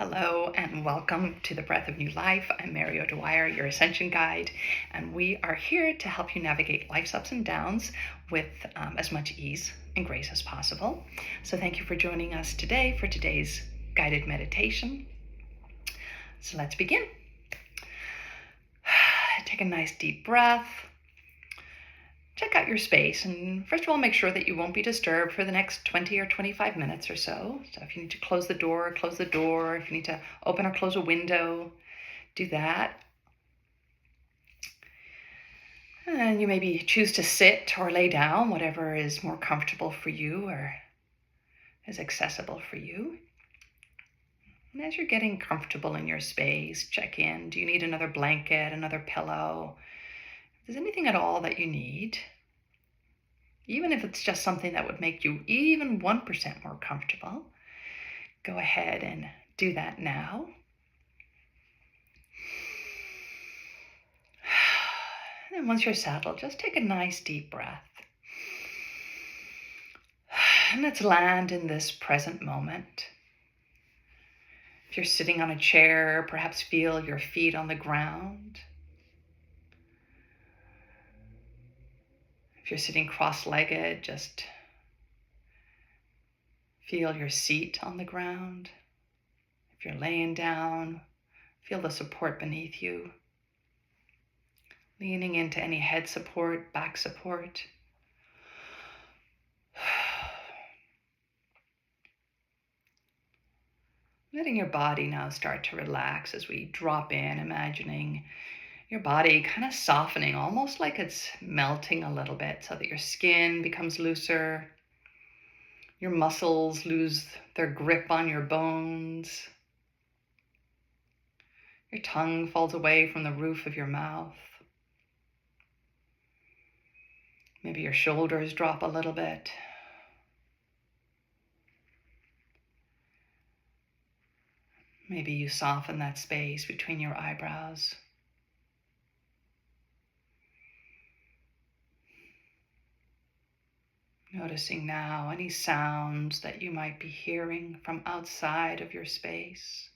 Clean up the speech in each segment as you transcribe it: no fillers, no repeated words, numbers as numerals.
Hello and welcome to the Breath of New Life. I'm Mary O'Dwyer, your Ascension Guide, and we are here to help you navigate life's ups and downs with as much ease and grace as possible. So thank you for joining us today for today's guided meditation. So let's begin. Take a nice deep breath. Check out your space, and first of all, make sure that you won't be disturbed for the next 20 or 25 minutes or so. So if you need to close the door, close the door. If you need to open or close a window, do that. And you maybe choose to sit or lay down, whatever is more comfortable for you or is accessible for you. And as you're getting comfortable in your space, check in. Do you need another blanket, another pillow? If there's anything at all that you need, even if it's just something that would make you even 1% more comfortable, go ahead and do that now. And once you're settled, just take a nice deep breath. And let's land in this present moment. If you're sitting on a chair, perhaps feel your feet on the ground. If you're sitting cross-legged, just feel your seat on the ground. If you're laying down, feel the support beneath you. Leaning into any head support, back support. Letting your body now start to relax as we drop in, imagining your body kind of softening, almost like it's melting a little bit so that your skin becomes looser. Your muscles lose their grip on your bones. Your tongue falls away from the roof of your mouth. Maybe your shoulders drop a little bit. Maybe you soften that space between your eyebrows. Noticing now any sounds that you might be hearing from outside of your space.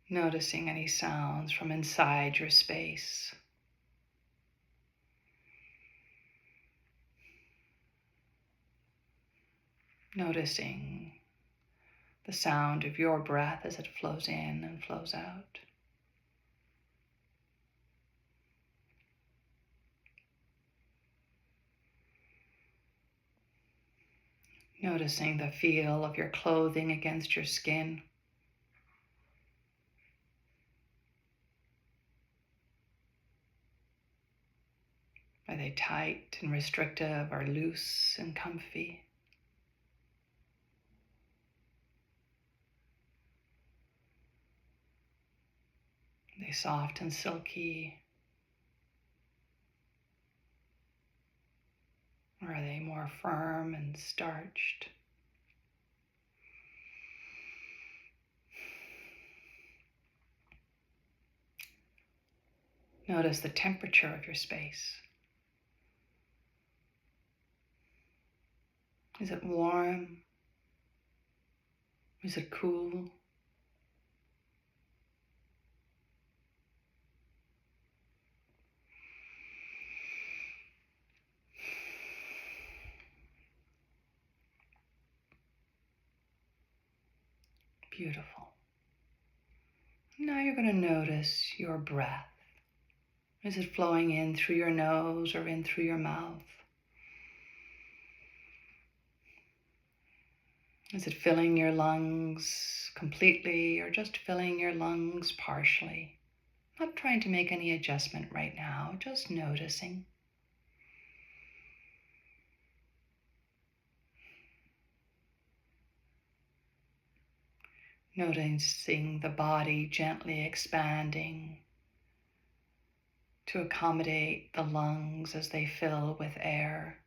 Noticing any sounds from inside your space. Noticing the sound of your breath as it flows in and flows out. Noticing the feel of your clothing against your skin. Are they tight and restrictive or loose and comfy? Are they soft and silky? Or are they more firm and starched? Notice the temperature of your space. Is it warm? Is it cool? Beautiful. Now you're going to notice your breath. Is it flowing in through your nose or in through your mouth? Is it filling your lungs completely or just filling your lungs partially? Not trying to make any adjustment right now, just noticing. Noticing the body gently expanding to accommodate the lungs as they fill with air.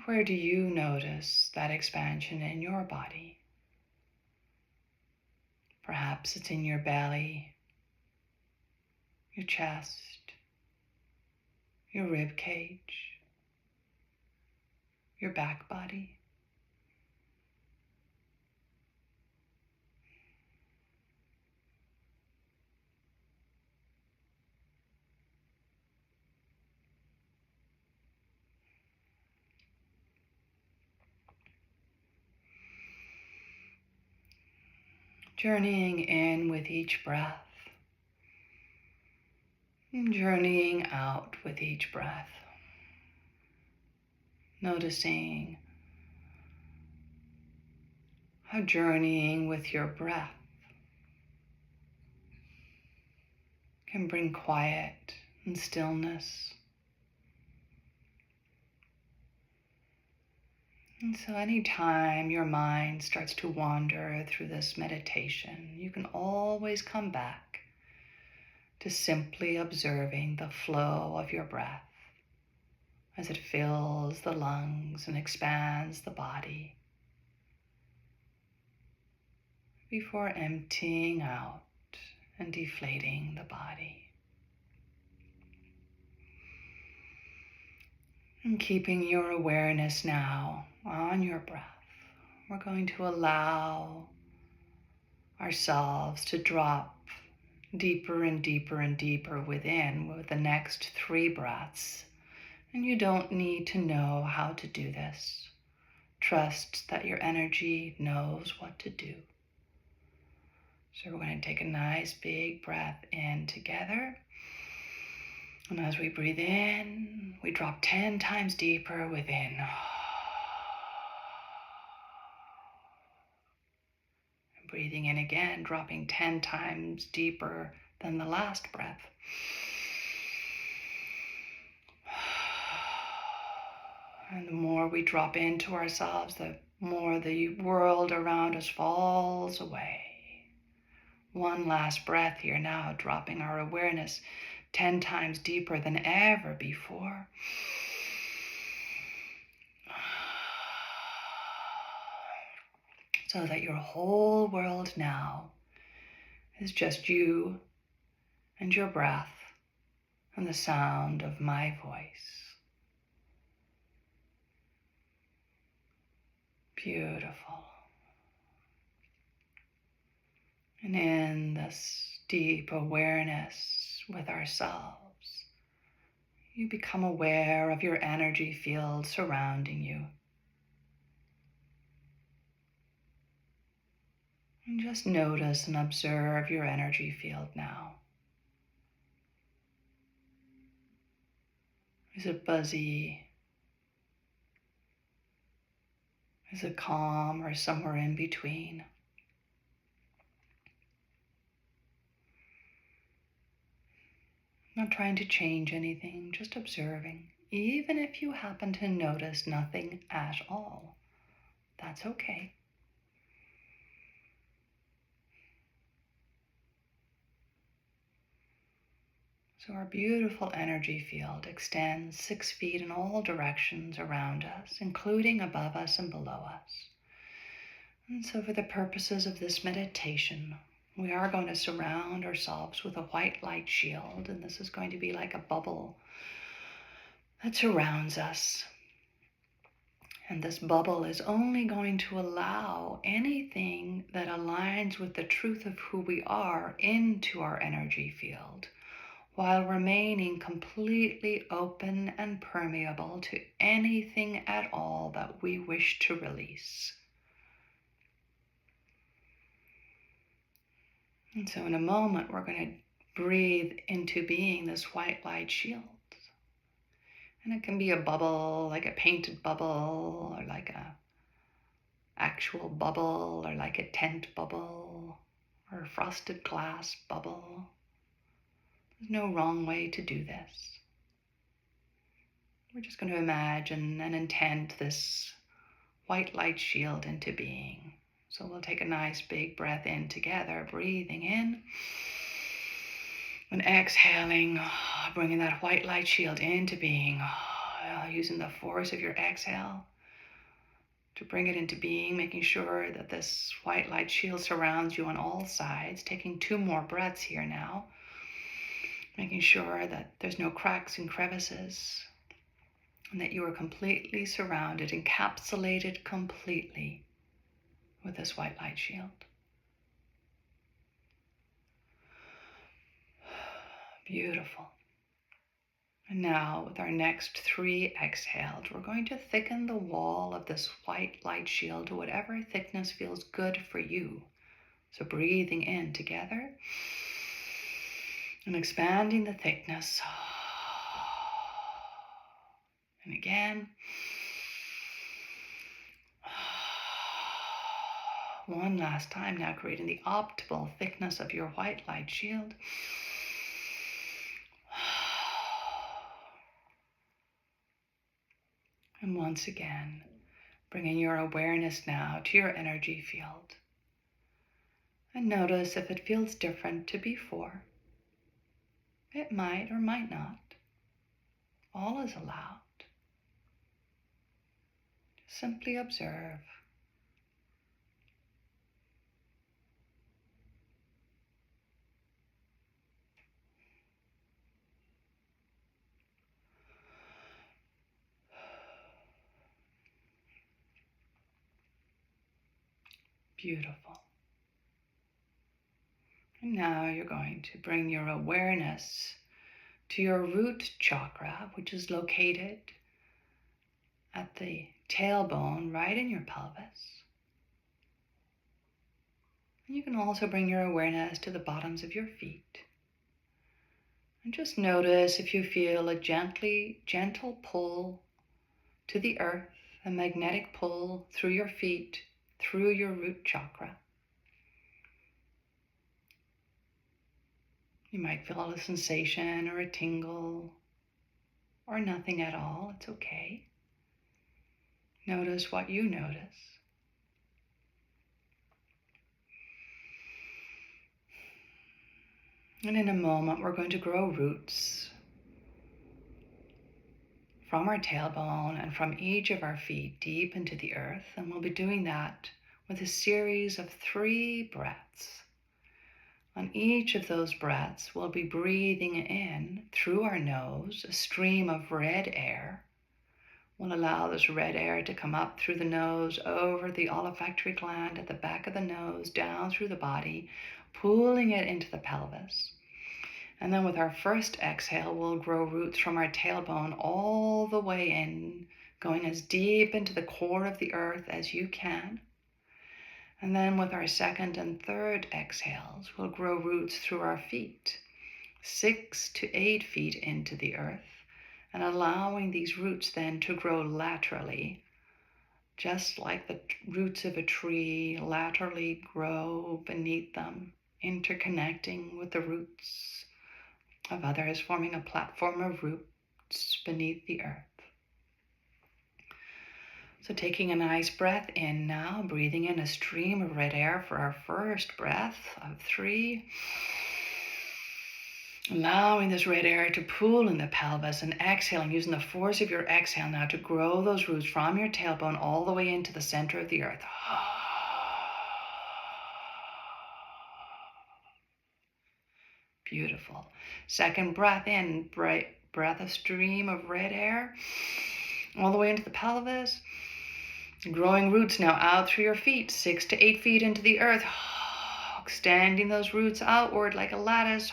Where do you notice that expansion in your body? Perhaps it's in your belly, your chest, your rib cage, your back body. Journeying in with each breath, and journeying out with each breath. Noticing how journeying with your breath can bring quiet and stillness. And so anytime your mind starts to wander through this meditation, you can always come back to simply observing the flow of your breath as it fills the lungs and expands the body before emptying out and deflating the body. And keeping your awareness now on your breath, we're going to allow ourselves to drop deeper and deeper and deeper within with the next 3 breaths. And you don't need to know how to do this. Trust that your energy knows what to do. So we're going to take a nice big breath in together. And as we breathe in, we drop 10 times deeper within. Breathing in again, dropping 10 times deeper than the last breath. And the more we drop into ourselves, the more the world around us falls away. One last breath here now, dropping our awareness 10 times deeper than ever before. So that your whole world now is just you and your breath and the sound of my voice. Beautiful. And in this deep awareness with ourselves, you become aware of your energy field surrounding you. And just notice and observe your energy field now. Is it buzzy? Is it calm or somewhere in between? Not trying to change anything, just observing. Even if you happen to notice nothing at all, that's okay. So our beautiful energy field extends 6 feet in all directions around us, including above us and below us. And so for the purposes of this meditation, we are going to surround ourselves with a white light shield, and this is going to be like a bubble that surrounds us. And this bubble is only going to allow anything that aligns with the truth of who we are into our energy field, while remaining completely open and permeable to anything at all that we wish to release. And so in a moment, we're going to breathe into being this white light shield. And it can be a bubble, like a painted bubble, or like a actual bubble, or like a tent bubble, or a frosted glass bubble. There's no wrong way to do this. We're just going to imagine and intend this white light shield into being. So we'll take a nice big breath in together, breathing in and exhaling, bringing that white light shield into being, using the force of your exhale to bring it into being, making sure that this white light shield surrounds you on all sides, taking 2 more breaths here now, making sure that there's no cracks and crevices, and that you are completely surrounded, encapsulated completely with this white light shield. Beautiful. And now with our next 3 exhales, we're going to thicken the wall of this white light shield to whatever thickness feels good for you. So breathing in together and expanding the thickness. And again. One last time now, creating the optimal thickness of your white light shield. And once again, bringing your awareness now to your energy field. And notice if it feels different to before. It might or might not. All is allowed. Simply observe. Beautiful. And now you're going to bring your awareness to your root chakra, which is located at the tailbone, right in your pelvis. And you can also bring your awareness to the bottoms of your feet. And just notice if you feel a gentle pull to the earth, a magnetic pull through your feet, through your root chakra. You might feel a sensation or a tingle or nothing at all. It's okay. Notice what you notice. And in a moment, we're going to grow roots from our tailbone and from each of our feet deep into the earth. And we'll be doing that with a series of 3 breaths. On each of those breaths, we'll be breathing in through our nose a stream of red air. We'll allow this red air to come up through the nose, over the olfactory gland at the back of the nose, down through the body, pulling it into the pelvis. And then with our first exhale, we'll grow roots from our tailbone all the way in, going as deep into the core of the earth as you can. And then with our second and third exhales, we'll grow roots through our feet, 6 to 8 feet into the earth, and allowing these roots then to grow laterally, just like the roots of a tree laterally grow beneath them, interconnecting with the roots of others, forming a platform of roots beneath the earth. So taking a nice breath in now, breathing in a stream of red air for our first breath of 3. Allowing this red air to pool in the pelvis and exhaling, using the force of your exhale now to grow those roots from your tailbone all the way into the center of the earth. Beautiful. Second breath in, breath a stream of red air all the way into the pelvis. Growing roots now out through your feet, 6 to 8 feet into the earth. Extending those roots outward like a lattice.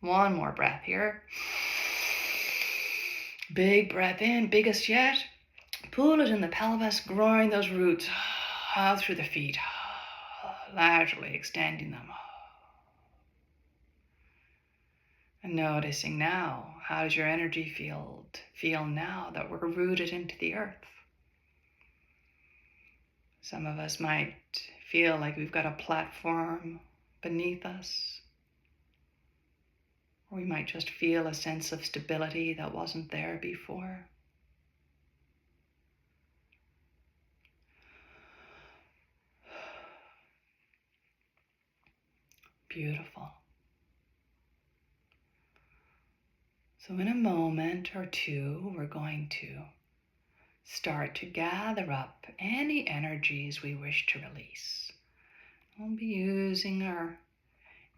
One more breath here. Big breath in, biggest yet. Pull it in the pelvis, growing those roots out through the feet, laterally extending them. And noticing now, how does your energy field feel now that we're rooted into the earth? Some of us might feel like we've got a platform beneath us. Or we might just feel a sense of stability that wasn't there before. Beautiful. So in a moment or two, we're going to start to gather up any energies we wish to release. We'll be using our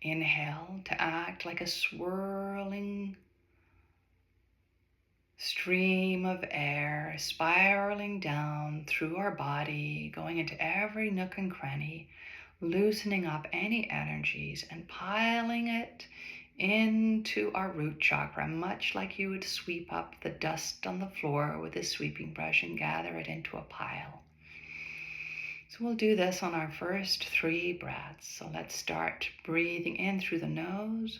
inhale to act like a swirling stream of air spiraling down through our body, going into every nook and cranny, loosening up any energies and piling it into our root chakra, much like you would sweep up the dust on the floor with a sweeping brush and gather it into a pile. So we'll do this on our first 3 breaths. So let's start breathing in through the nose,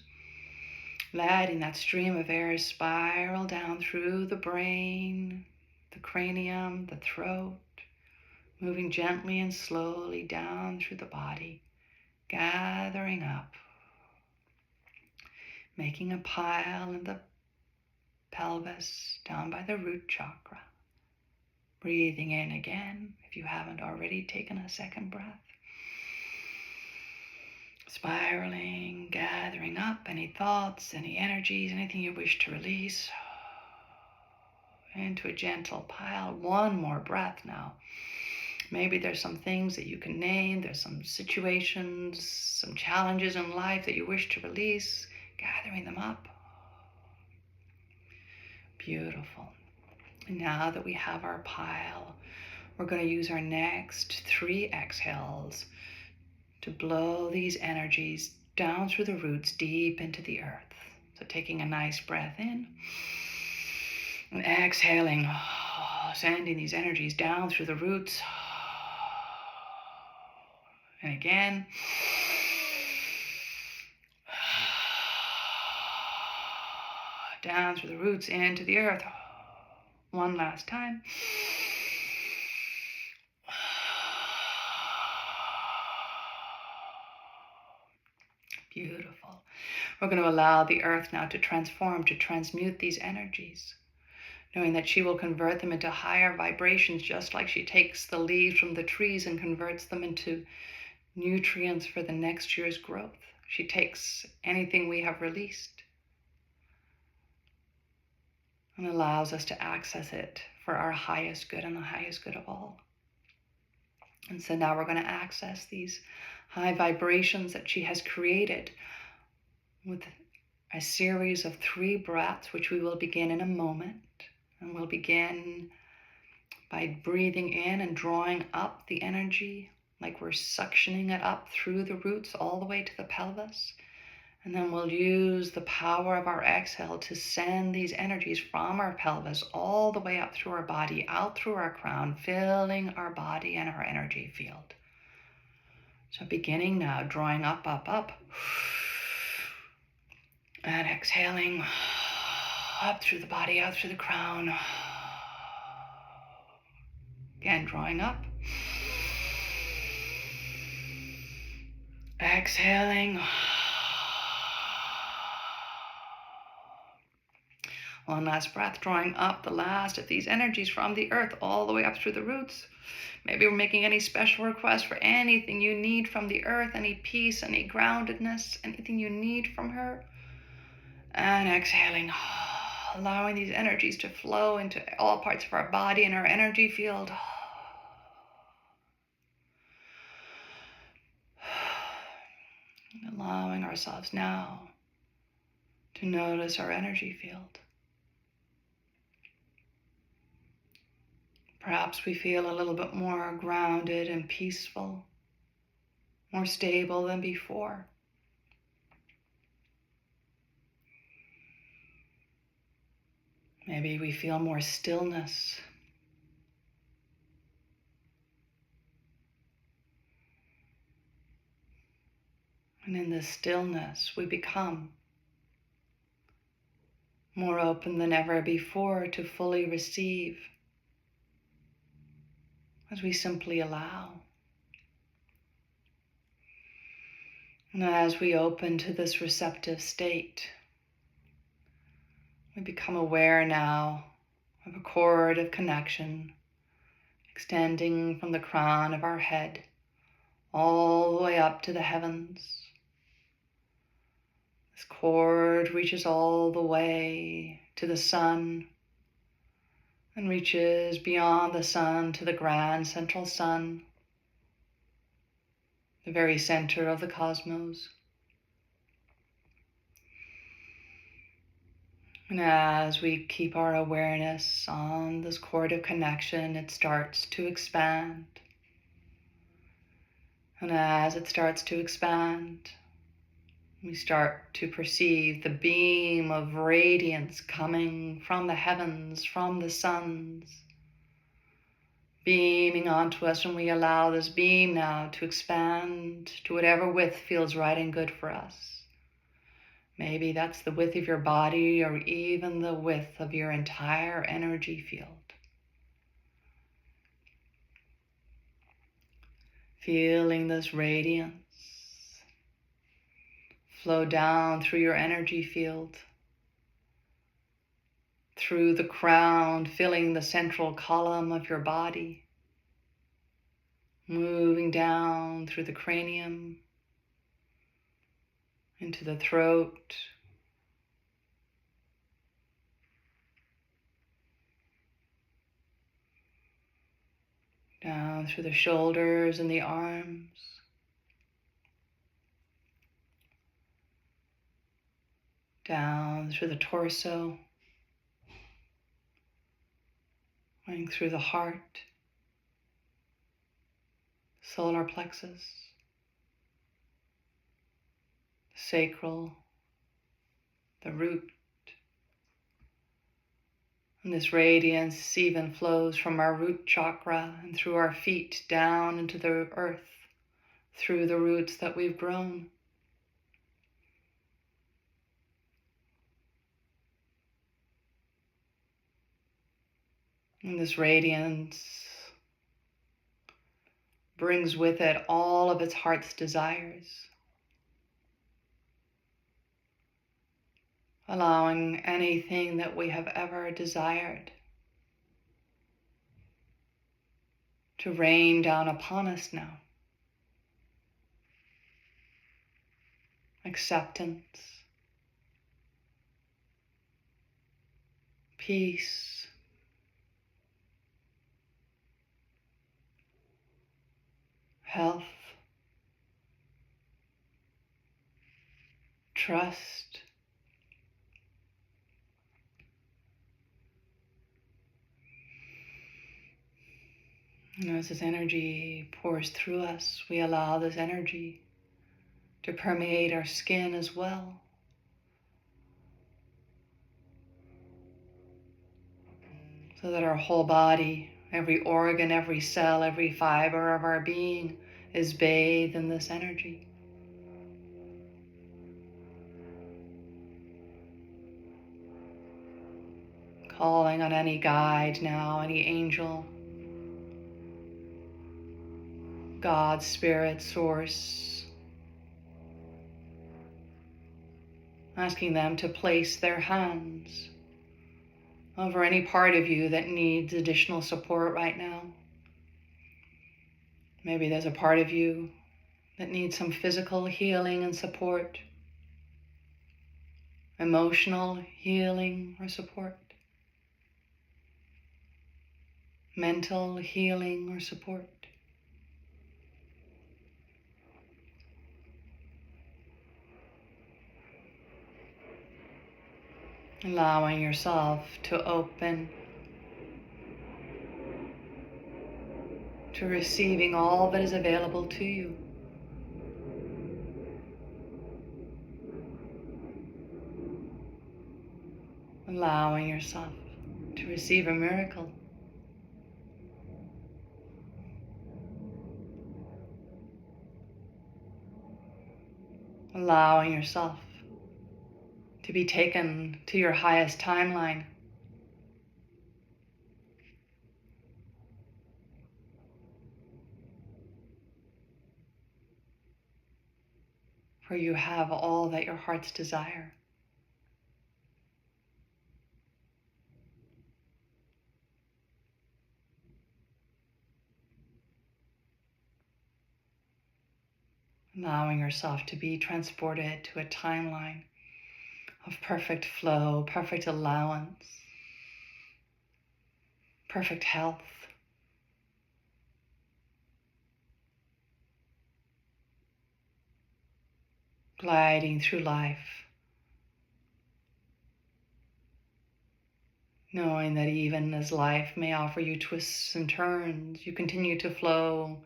letting that stream of air spiral down through the brain, the cranium, the throat, moving gently and slowly down through the body, gathering up, making a pile in the pelvis down by the root chakra. Breathing in again, if you haven't already taken a second breath. Spiraling, gathering up any thoughts, any energies, anything you wish to release into a gentle pile. One more breath now. Maybe there's some things that you can name. There's some situations, some challenges in life that you wish to release. Gathering them up. Beautiful. And now that we have our pile, we're going to use our next 3 exhales to blow these energies down through the roots deep into the earth. So taking a nice breath in and exhaling, sending these energies down through the roots. And again. Down through the roots into the earth. One last time. Beautiful. We're going to allow the earth now to transform, to transmute these energies, knowing that she will convert them into higher vibrations, just like she takes the leaves from the trees and converts them into nutrients for the next year's growth. She takes anything we have released and allows us to access it for our highest good and the highest good of all. And so now we're going to access these high vibrations that she has created with a series of 3 breaths, which we will begin in a moment. And we'll begin by breathing in and drawing up the energy, like we're suctioning it up through the roots all the way to the pelvis. And then we'll use the power of our exhale to send these energies from our pelvis all the way up through our body, out through our crown, filling our body and our energy field. So beginning now, drawing up, up, up. And exhaling up through the body, out through the crown. Again, drawing up. Exhaling. One last breath, drawing up the last of these energies from the earth all the way up through the roots. Maybe we're making any special request for anything you need from the earth, any peace, any groundedness, anything you need from her. And exhaling, allowing these energies to flow into all parts of our body and our energy field. And allowing ourselves now to notice our energy field. Perhaps we feel a little bit more grounded and peaceful, more stable than before. Maybe we feel more stillness. And in this stillness, we become more open than ever before to fully receive as we simply allow. And as we open to this receptive state, we become aware now of a cord of connection extending from the crown of our head all the way up to the heavens. This cord reaches all the way to the sun and reaches beyond the sun to the grand central sun, the very center of the cosmos. And as we keep our awareness on this cord of connection, it starts to expand. And as it starts to expand, we start to perceive the beam of radiance coming from the heavens, from the suns, beaming onto us, and we allow this beam now to expand to whatever width feels right and good for us. Maybe that's the width of your body or even the width of your entire energy field. Feeling this radiance flow down through your energy field, through the crown, filling the central column of your body, moving down through the cranium, into the throat, down through the shoulders and the arms, down through the torso, going through the heart, solar plexus, sacral, the root. And this radiance even flows from our root chakra and through our feet down into the earth, through the roots that we've grown. And this radiance brings with it all of its heart's desires, allowing anything that we have ever desired to rain down upon us now. Acceptance, peace, health, trust, and as this energy pours through us, we allow this energy to permeate our skin as well. So that our whole body, every organ, every cell, every fiber of our being is bathed in this energy. Calling on any guide now, any angel, God, Spirit, Source, asking them to place their hands over any part of you that needs additional support right now. Maybe there's a part of you that needs some physical healing and support, emotional healing or support, mental healing or support. Allowing yourself to open to receiving all that is available to you. Allowing yourself to receive a miracle. Allowing yourself to be taken to your highest timeline. For you have all that your hearts desire. Allowing yourself to be transported to a timeline of perfect flow, perfect allowance. perfect health, gliding through life, knowing that even as life may offer you twists and turns, you continue to flow,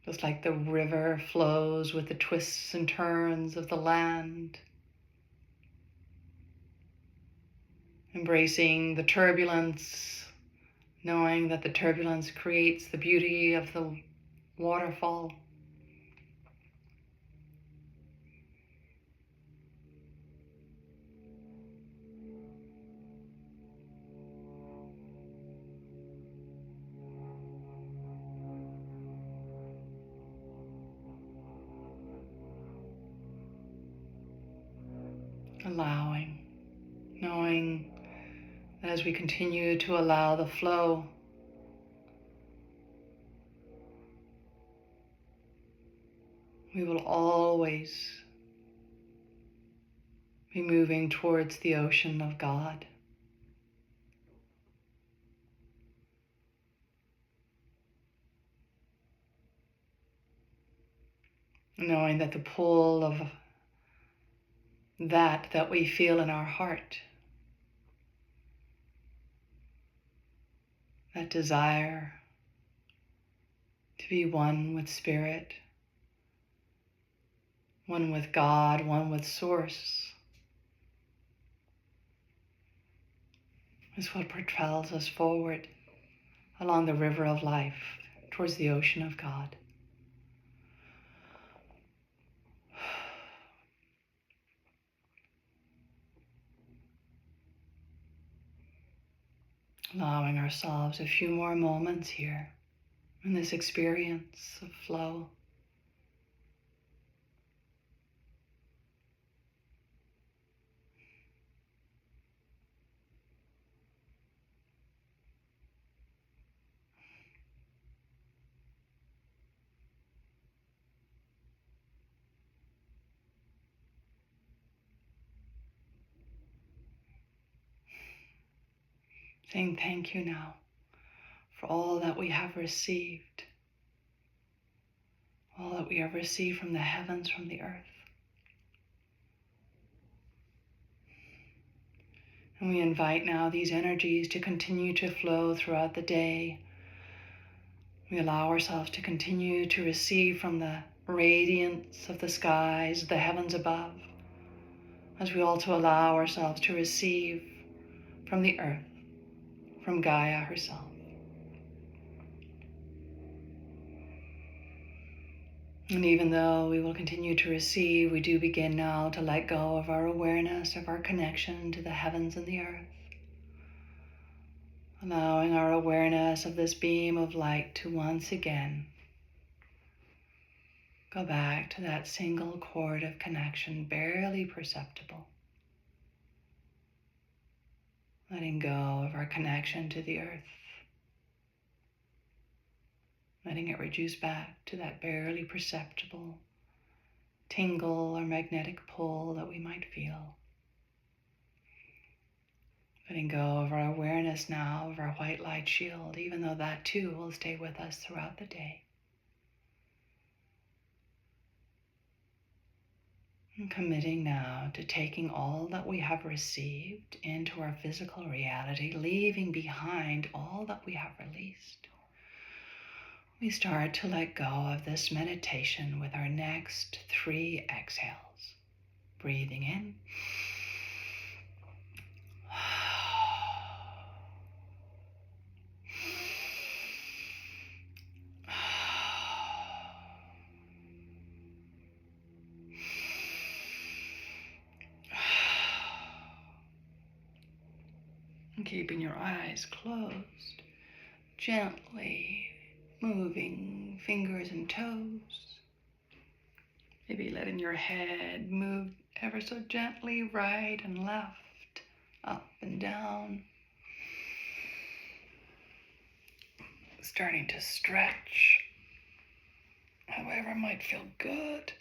just like the river flows with the twists and turns of the land, embracing the turbulence, knowing that the turbulence creates the beauty of the waterfall. Allowing, knowing that as we continue to allow the flow, we will always be moving towards the ocean of God. Knowing that the pull of that we feel in our heart, that desire to be one with Spirit, one with God, one with Source, is what propels us forward along the river of life towards the ocean of God. Allowing ourselves a few more moments here in this experience of flow. Saying thank you now for all that we have received, all that we have received from the heavens, from the earth. And we invite now these energies to continue to flow throughout the day. We allow ourselves to continue to receive from the radiance of the skies, the heavens above, as we also allow ourselves to receive from the earth, from Gaia herself. And even though we will continue to receive, we do begin now to let go of our awareness of our connection to the heavens and the earth, allowing our awareness of this beam of light to once again go back to that single cord of connection, barely perceptible, letting go of our connection to the earth, letting it reduce back to that barely perceptible tingle or magnetic pull that we might feel. Letting go of our awareness now of our white light shield, even though that too will stay with us throughout the day. And committing now to taking all that we have received into our physical reality, leaving behind all that we have released. We start to let go of this meditation with our next 3 exhales. Breathing in. And keeping your eyes closed, gently moving fingers and toes. Maybe letting your head move ever so gently right and left, up and down. Starting to stretch, however might feel good.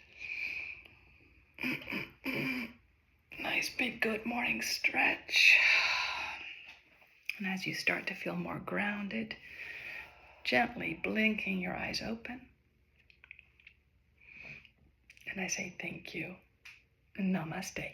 Nice big good morning stretch. And as you start to feel more grounded, gently blinking your eyes open. And I say thank you and namaste.